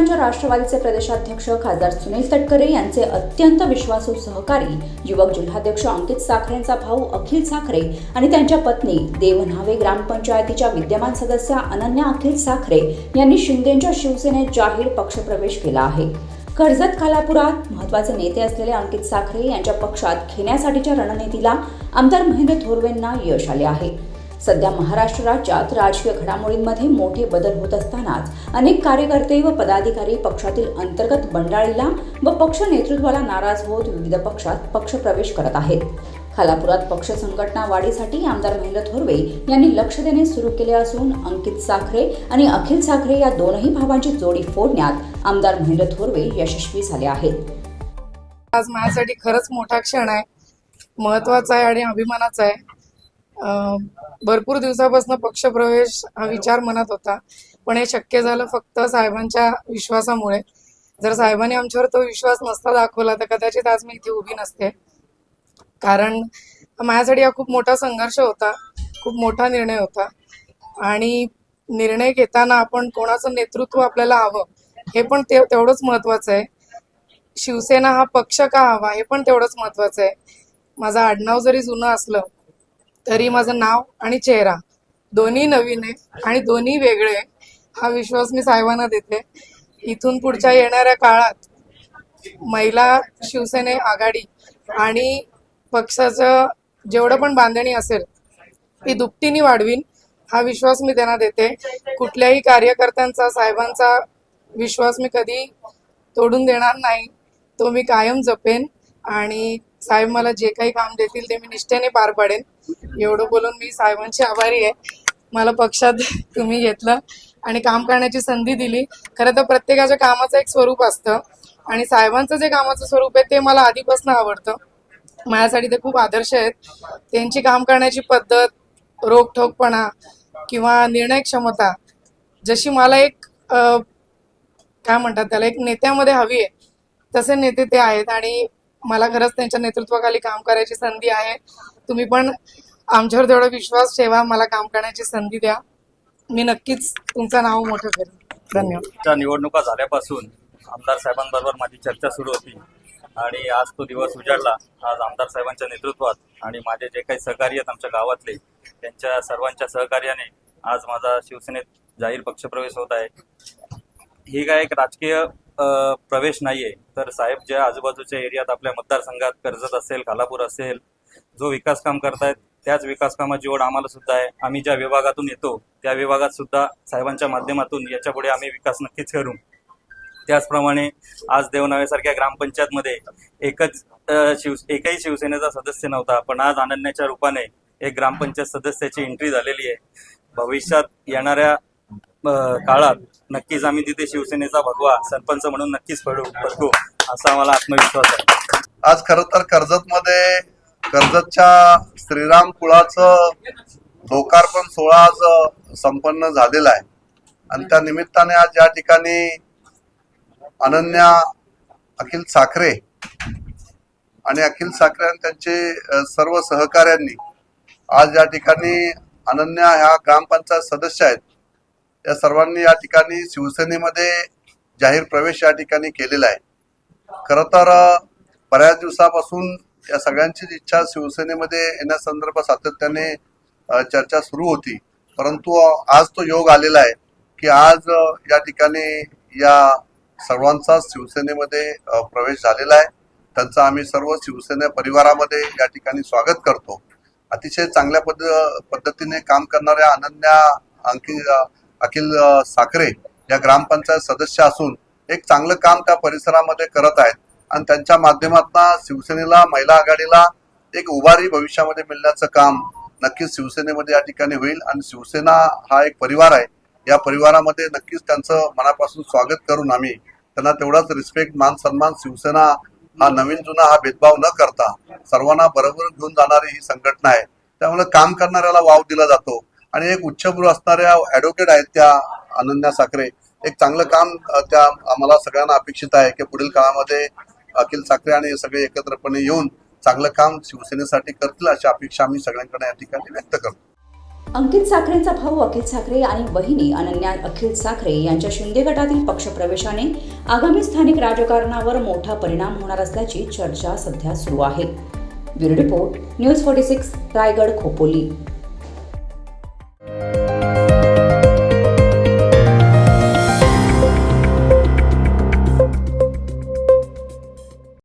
शिवसैनिकांच्या राष्ट्रवादीचे प्रदेशाध्यक्ष खासदार सुनील तटकरे यांचे अत्यंत विश्वासू सहकारी युवक जिल्हाध्यक्ष अंकित साखरेंचा भाऊ अखिल साखरे आणि त्यांच्या पत्नी देवन्हावे ग्रामपंचायतीच्या विद्यमान सदस्या अनन्या अखिल साखरे यांनी शिंदेच्या शिवसेनेत जाहीर पक्षप्रवेश केला आहे। कर्जत खालापुरात महत्त्वाचे नेते असलेले अंकित साखरे यांच्या पक्षात घेण्यासाठीच्या रणनीतीला आमदार महेंद्र थोरवेंना यश आले आहे। सध्या महाराष्ट्र राज्यात राजकीय घडामोडींमध्ये मोठे बदल होत असतानाच अनेक कार्यकर्ते व पदाधिकारी पक्षातील अंतर्गत बंडाळीला व पक्ष नेतृत्वाला नाराज होत विविध पक्षात पक्षप्रवेश करत आहेत। खालापुरात पक्ष संघटना वाढीसाठी आमदार महेंद्र थोरवे यांनी लक्ष देणे सुरू केले असून अंकित साखरे आणि अखिल साखरे या दोनही भावांची जोडी फोडण्यात आमदार महेंद्र थोरवे यशस्वी झाले आहेत। आज माझ्यासाठी खरंच मोठा क्षण आहे, महत्त्वाचा आहे आणि अभिमानाचा आहे। भरपूर दिवसापासून पक्षप्रवेश हा विचार मनात होता, पण हे शक्य झालं फक्त साहेबांच्या विश्वासामुळे। जर साहेबांनी आमच्यावर तो विश्वास नसता दाखवला तर कदाचित आज मी इथे उभी नसते। कारण माझ्यासाठी हा खूप मोठा संघर्ष होता, खूप मोठा निर्णय होता आणि निर्णय घेताना आपण कोणाचं नेतृत्व आपल्याला हवं हे पण तेवढंच महत्त्वाचं आहे। शिवसेना हा पक्ष का हवा हे पण तेवढंच महत्त्वाचं आहे। माझं आडनाव जरी जुनं असलं तरी माझं नाव आणि चेहरा दोन्ही नवीन आहे आणि दोन्ही वेगळे आहे, हा विश्वास मी साहेबांना देते। इथून पुढच्या येणाऱ्या काळात महिला शिवसेने आघाडी आणि पक्षाचं जेवढं पण बांधणी असेल ती दुपटीने वाढवीन, हा विश्वास मी त्यांना देते। कुठल्याही कार्यकर्त्यांचा साहेबांचा विश्वास मी कधी तोडून देणार नाही, तो मी कायम जपेन आणि साहेब मला जे काही काम देतील ते मी निष्ठेने पार पाडेन। एवढं बोलून मी साहेबांची आभारी आहे। मला पक्षात तुम्ही घेतलं आणि काम करण्याची संधी दिली। खरं तर प्रत्येकाच्या कामाचं एक स्वरूप असतं आणि साहेबांचं जे कामाचं स्वरूप आहे ते मला आधीपासून आवडतं। माझ्यासाठी ते खूप आदर्श आहेत। त्यांची काम करण्याची पद्धत, रोखठोकपणा किंवा निर्णय क्षमता जशी मला एक काय म्हणतात त्याला एक नेत्यामध्ये हवी आहे, तसे नेते ते आहेत आणि मला खरंच त्यांच्या नेतृत्वाखाली काम करायची संधी आहे। तुम्ही पण आमच्यावर तेवढा विश्वास ठेवा, मला काम करण्याची संधी द्या, मी नक्कीच तुमचं नाव मोठं करेन। धन्यवाद। निवडणुका झाल्यापासून आमदार साहेबांबरोबर माझी चर्चा सुरू होती आणि आज तो दिवस उजाडला। आज आमदार साहेबांच्या नेतृत्वात आणि माझे जे काही सहकारी आहेत आमच्या गावातले त्यांच्या सर्वांच्या सहकार्याने आज माझा शिवसेनेत जाहीर पक्षप्रवेश होत आहे। ही काय एक राजकीय प्रवेश नाहीये, तर साहेब ज्या आजूबाजूच्या एरियात आपल्या मतदारसंघात कर्जत असेल, खालापूर असेल, जो विकास काम करतायत त्याच विकास कामाची ओढ आम्हाला सुद्धा आहे। आम्ही ज्या विभागातून येतो त्या विभागात सुद्धा साहेबांच्या माध्यमातून याच्या पुढे आम्ही विकास नक्कीच करू। त्याचप्रमाणे आज देवनावेसारख्या ग्रामपंचायतमध्ये एकही शिवसेनेचा सदस्य नव्हता, पण आज अनन्याच्या रूपाने एक ग्रामपंचायत सदस्याची एंट्री झालेली आहे। भविष्यात येणाऱ्या काळात नक्कीच आम्ही तिथे शिवसेनेचा भगवा सरपंच म्हणून नक्कीच फडकू असा आम्हाला आत्मविश्वास आहे। आज खरं तर कर्जतच्या श्रीराम कुळाचं लोकार्पण सोहळा आज संपन्न झालेला आहे आणि त्या निमित्ताने आज या ठिकाणी अनन्या अखिल साखरे आणि त्यांचे सर्व सहकाऱ्यांनी आज या ठिकाणी अनन्या ह्या ग्रामपंचायत सदस्य आहेत, या सर्वांनी या ठिकाणी शिवसेनेमध्ये जाहीर प्रवेश या ठिकाणी केलेला आहे। खरं तर बऱ्याच दिवसापासून या सगळ्यांचीच इच्छा शिवसेनेमध्ये येण्यासंदर्भात सातत्याने चर्चा सुरू होती, परंतु आज तो योग आलेला आहे की आज या ठिकाणी या सर्वांचा शिवसेनेमध्ये प्रवेश झालेला आहे। त्यांचा आम्ही सर्व शिवसेना परिवारामध्ये या ठिकाणी स्वागत करतो। अतिशय चांगल्या पद्धतीने काम करणाऱ्या अनन्या अखिल साखरे या ग्रामपंचायत सदस्य असून एक चांगलं काम त्या परिसरामध्ये करत आहेत आणि त्यांच्या माध्यमातून शिवसेनेला, महिला आघाडीला एक उभारी भविष्यामध्ये मिळण्याचं काम नक्कीच शिवसेनेमध्ये या ठिकाणी होईल आणि शिवसेना हा एक परिवार आहे, या परिवारामध्ये नक्कीच त्यांचं मनापासून स्वागत करून आम्ही त्यांना तेवढाच रिस्पेक्ट, मान सन्मान, शिवसेना हा नवीन जुना हा भेदभाव न करता सर्वांना बरोबर घेऊन जाणारी ही संघटना आहे। त्यामुळे काम करणाऱ्याला वाव दिला जातो आणि एक उच्चभ्रू असणाऱ्या ॲडव्होकेट आहेत त्या अनन्या साखरे, एक चांगलं काम त्या आम्हाला सगळ्यांना अपेक्षित आहे की पुढील काळामध्ये अखिल साखरे आणि सगळे एकत्रपणे येऊन चांगलं काम शिवसेनेसाठी करतील अशी अपेक्षा आम्ही सगळ्यांकडे या ठिकाणी व्यक्त करतो। अंकित साखरेंचा भाऊ अखिल साखरे आणि वहिनी अनन्या अखिल साखरे यांच्या शिंदे गटातील पक्षप्रवेशाने आगामी स्थानिक राजकारणावर मोठा परिणाम होणार असल्याची चर्चा सध्या सुरू आहे. Bureau report, news 46, Raigad Khopoli.